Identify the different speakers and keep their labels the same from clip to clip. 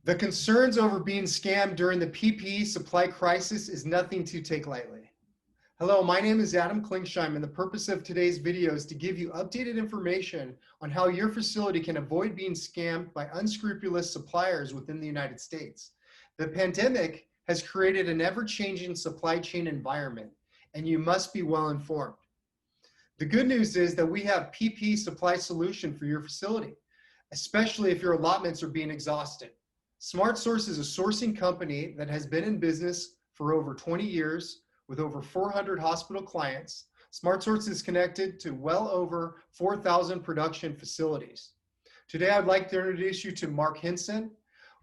Speaker 1: The concerns over being scammed during the PPE supply crisis is nothing to take lightly. Hello, my name is Adam Klingsheim, and the purpose of today's video is to give you updated information on how your facility can avoid being scammed by unscrupulous suppliers within the United States. The pandemic has created an ever-changing supply chain environment, and you must be well informed. The good news is that we have PPE supply solution for your facility, especially if your allotments are being exhausted. SmartSource is a sourcing company that has been in business for over 20 years with over 400 hospital clients. SmartSource is connected to well over 4,000 production facilities. Today, I'd like to introduce you to Mark Hinson,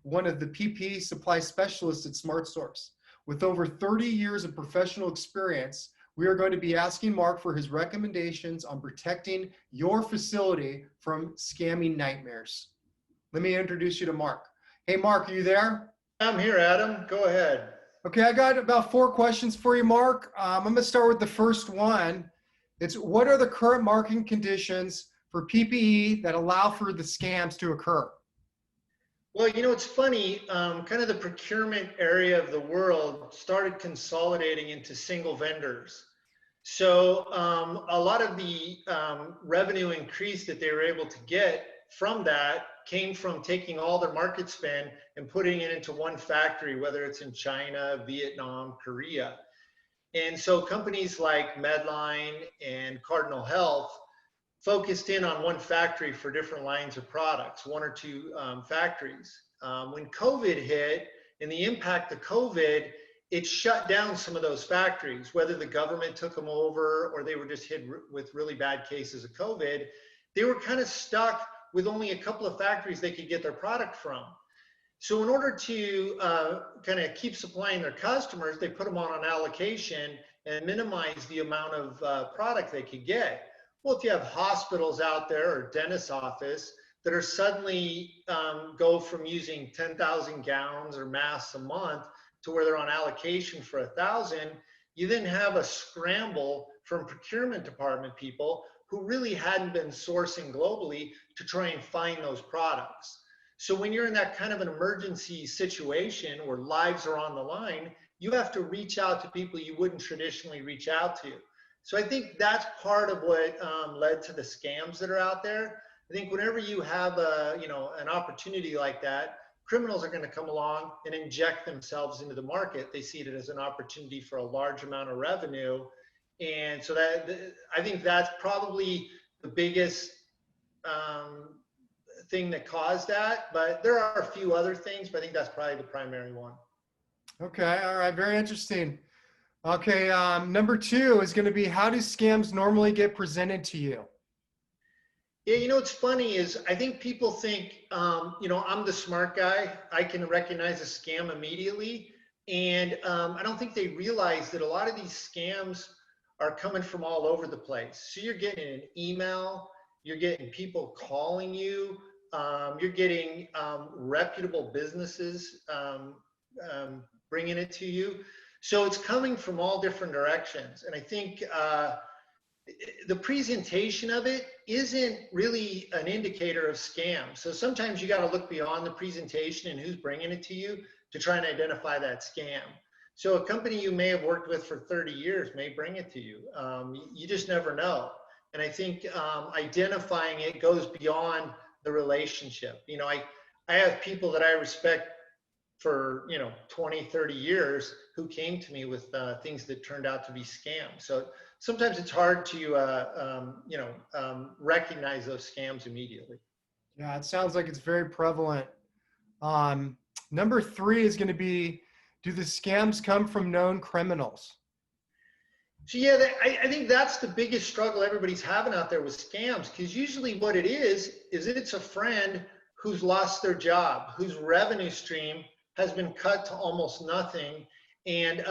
Speaker 1: one of the PPE supply specialists at SmartSource. With over 30 years of professional experience, we are going to be asking Mark for his recommendations on protecting your facility from scamming nightmares. Let me introduce you to Mark. Hey, Mark, are you there?
Speaker 2: I'm here, Adam. Go ahead.
Speaker 1: Okay, I got about 4 questions for you, Mark. I'm going to start with the first one. It's what are the current marketing conditions for PPE that allow for the scams to occur?
Speaker 2: Well, it's funny, kind of the procurement area of the world started consolidating into single vendors. So a lot of the revenue increase that they were able to get from that came from taking all their market spend and putting it into one factory, whether it's in China, Vietnam, Korea. And so companies like Medline and Cardinal Health focused in on one factory for different lines of products, one or two factories. When COVID hit and the impact of COVID, it shut down some of those factories, whether the government took them over or they were just hit with really bad cases of COVID. They were kind of stuck with only a couple of factories they could get their product from. So in order to kind of keep supplying their customers, they put them on an allocation and minimize the amount of product they could get. Well, if you have hospitals out there or dentist's office that are suddenly go from using 10,000 gowns or masks a month to where they're on allocation for 1,000, you then have a scramble from procurement department people who really hadn't been sourcing globally to try and find those products. So when you're in that kind of an emergency situation where lives are on the line, you have to reach out to people you wouldn't traditionally reach out to. So I think that's part of what led to the scams that are out there. I think whenever you have an opportunity like that, criminals are going to come along and inject themselves into the market. They see it as an opportunity for a large amount of revenue. And so I think that's probably the biggest thing that caused that. But there are a few other things, but I think that's probably the primary one.
Speaker 1: Okay, all right, very interesting. Okay, number 2 is going to be how do scams normally get presented to you?
Speaker 2: Yeah, what's funny is I think people think, I'm the smart guy. I can recognize a scam immediately. And I don't think they realize that a lot of these scams are coming from all over the place. So you're getting an email, you're getting people calling you, you're getting reputable businesses bringing it to you. So it's coming from all different directions. And I think the presentation of it isn't really an indicator of scam. So sometimes you got to look beyond the presentation and who's bringing it to you to try and identify that scam. So a company you may have worked with for 30 years may bring it to you. You just never know. And I think identifying it goes beyond the relationship. I have people that I respect for 20, 30 years who came to me with things that turned out to be scams. So sometimes it's hard to recognize those scams immediately.
Speaker 1: Yeah, it sounds like it's very prevalent. Number 3 is going to be, do the scams come from known criminals?
Speaker 2: So yeah, I think that's the biggest struggle everybody's having out there with scams, because usually what it is it's a friend who's lost their job, whose revenue stream has been cut to almost nothing, and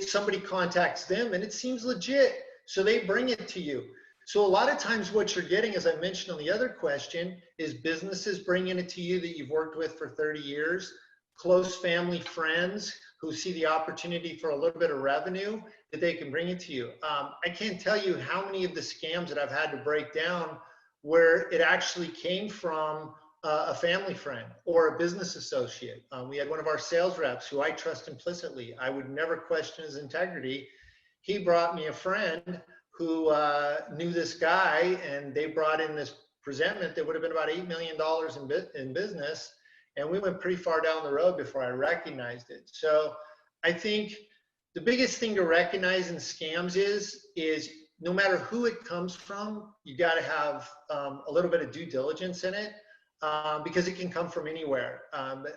Speaker 2: somebody contacts them and it seems legit, so they bring it to you. So a lot of times what you're getting, as I mentioned on the other question, is businesses bringing it to you that you've worked with for 30 years, close family friends who see the opportunity for a little bit of revenue that they can bring it to you. I can't tell you how many of the scams that I've had to break down where it actually came from a family friend or a business associate. We had one of our sales reps who I trust implicitly. I would never question his integrity. He brought me a friend who knew this guy, and they brought in this presentment that would have been about $8 million in business. And we went pretty far down the road before I recognized it. So I think the biggest thing to recognize in scams is no matter who it comes from, you got to have a little bit of due diligence in it, because it can come from anywhere.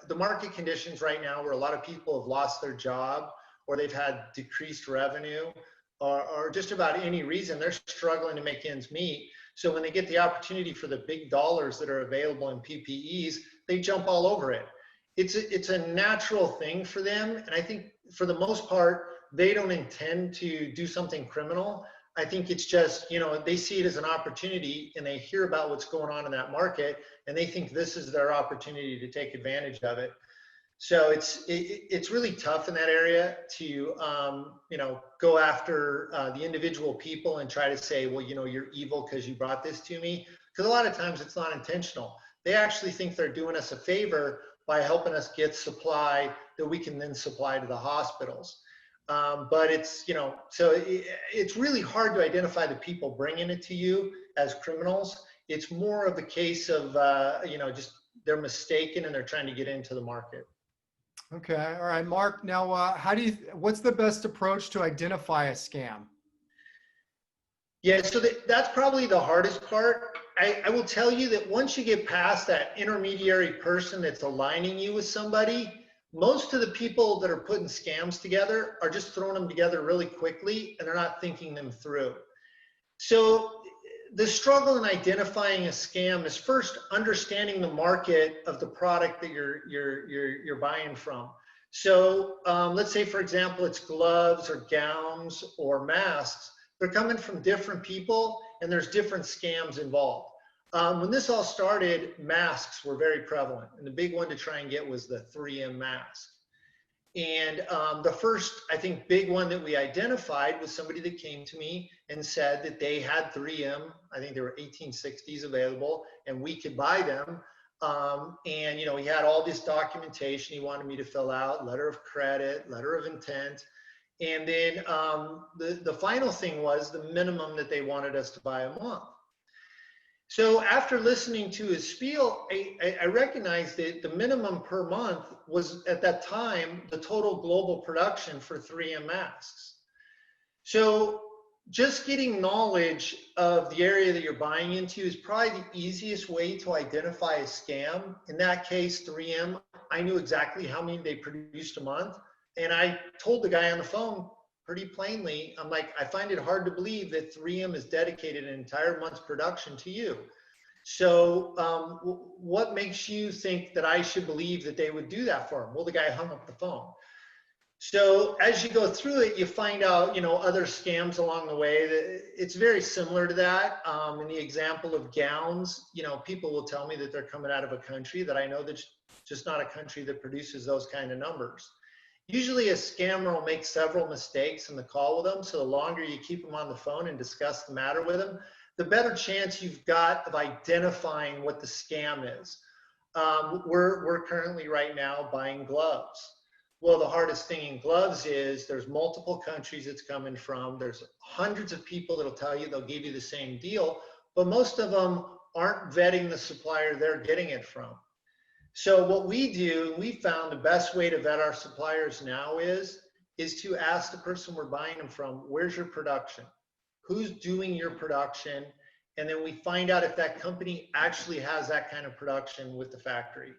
Speaker 2: The market conditions right now, where a lot of people have lost their job or they've had decreased revenue, or just about any reason, they're struggling to make ends meet. So when they get the opportunity for the big dollars that are available in PPEs, they jump all over it. It's a natural thing for them. And I think for the most part, they don't intend to do something criminal. I think it's just, they see it as an opportunity, and they hear about what's going on in that market, and they think this is their opportunity to take advantage of it. So it's really tough in that area to, go after the individual people and try to say, well, you're evil because you brought this to me. Because a lot of times it's not intentional. They actually think they're doing us a favor by helping us get supply that we can then supply to the hospitals. But it's, so it's really hard to identify the people bringing it to you as criminals. It's more of a case of, just they're mistaken and they're trying to get into the market.
Speaker 1: Okay. All right, Mark. Now, what's the best approach to identify a scam?
Speaker 2: Yeah, so that's probably the hardest part. I will tell you that once you get past that intermediary person that's aligning you with somebody, most of the people that are putting scams together are just throwing them together really quickly, and they're not thinking them through. So the struggle in identifying a scam is first understanding the market of the product that you're buying from. So let's say, for example, it's gloves or gowns or masks. They're coming from different people, and there's different scams involved. When this all started, masks were very prevalent, and the big one to try and get was the 3M mask. And the first, I think, big one that we identified was somebody that came to me and said that they had 3M. I think there were 1860s available, and we could buy them. And he had all this documentation he wanted me to fill out: letter of credit, letter of intent. And then the final thing was the minimum that they wanted us to buy a month. So after listening to his spiel, I recognized that the minimum per month was, at that time, the total global production for 3M masks. So just getting knowledge of the area that you're buying into is probably the easiest way to identify a scam. In that case, 3M, I knew exactly how many they produced a month. And I told the guy on the phone pretty plainly, I'm like, I find it hard to believe that 3M has dedicated an entire month's production to you. So what makes you think that I should believe that they would do that for him? Well, the guy hung up the phone. So as you go through it, you find out, other scams along the way. It's very similar to that. In the example of gowns, people will tell me that they're coming out of a country that I know that's just not a country that produces those kind of numbers. Usually a scammer will make several mistakes in the call with them. So the longer you keep them on the phone and discuss the matter with them, the better chance you've got of identifying what the scam is. We're currently right now buying gloves. Well, the hardest thing in gloves is there's multiple countries it's coming from. There's hundreds of people that'll tell you, they'll give you the same deal, but most of them aren't vetting the supplier they're getting it from. So what we do, we found the best way to vet our suppliers now is to ask the person we're buying them from, where's your production? Who's doing your production? And then we find out if that company actually has that kind of production with the factory.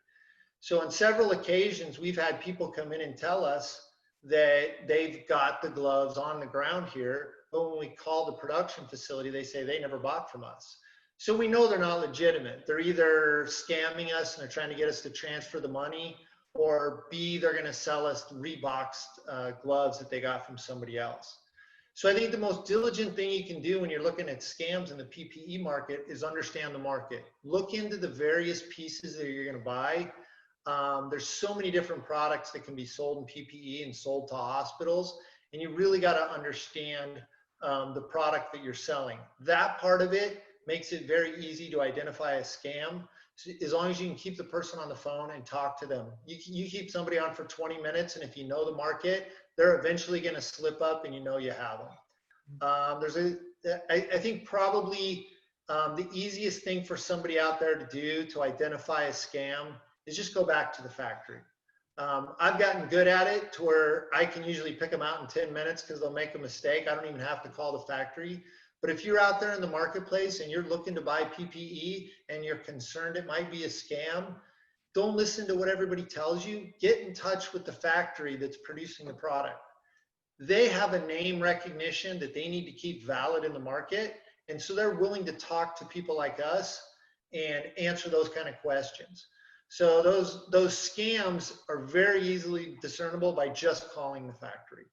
Speaker 2: So on several occasions, we've had people come in and tell us that they've got the gloves on the ground here, but when we call the production facility, they say they never bought from us. So we know they're not legitimate. They're either scamming us and they're trying to get us to transfer the money, or B, they're going to sell us reboxed gloves that they got from somebody else. So I think the most diligent thing you can do when you're looking at scams in the PPE market is understand the market. Look into the various pieces that you're going to buy. There's so many different products that can be sold in PPE and sold to hospitals, and you really got to understand the product that you're selling. That part of it makes it very easy to identify a scam. So as long as you can keep the person on the phone and talk to them. You keep somebody on for 20 minutes, and if you know the market, they're eventually going to slip up and you know you have them. I think probably the easiest thing for somebody out there to do to identify a scam is just go back to the factory. I've gotten good at it to where I can usually pick them out in 10 minutes because they'll make a mistake. I don't even have to call the factory. But if you're out there in the marketplace and you're looking to buy PPE and you're concerned it might be a scam, don't listen to what everybody tells you. Get in touch with the factory that's producing the product. They have a name recognition that they need to keep valid in the market. And so they're willing to talk to people like us and answer those kind of questions. So those scams are very easily discernible by just calling the factory.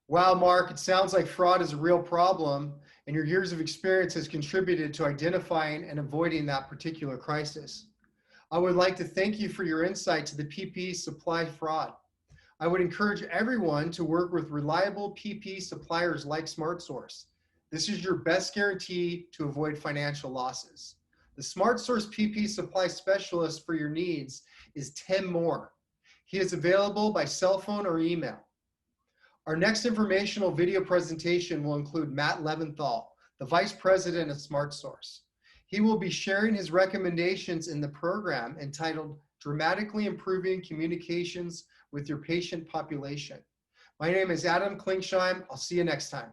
Speaker 1: Wow, Mark, it sounds like fraud is a real problem, and your years of experience has contributed to identifying and avoiding that particular crisis. I would like to thank you for your insight to the PPE supply fraud. I would encourage everyone to work with reliable PPE suppliers like SmartSource. This is your best guarantee to avoid financial losses. The SmartSource PPE supply specialist for your needs is Tim Moore. He is available by cell phone or email. Our next informational video presentation will include Matt Leventhal, the Vice President of SmartSource. He will be sharing his recommendations in the program entitled Dramatically Improving Communications with Your Patient Population. My name is Adam Klingsheim. I'll see you next time.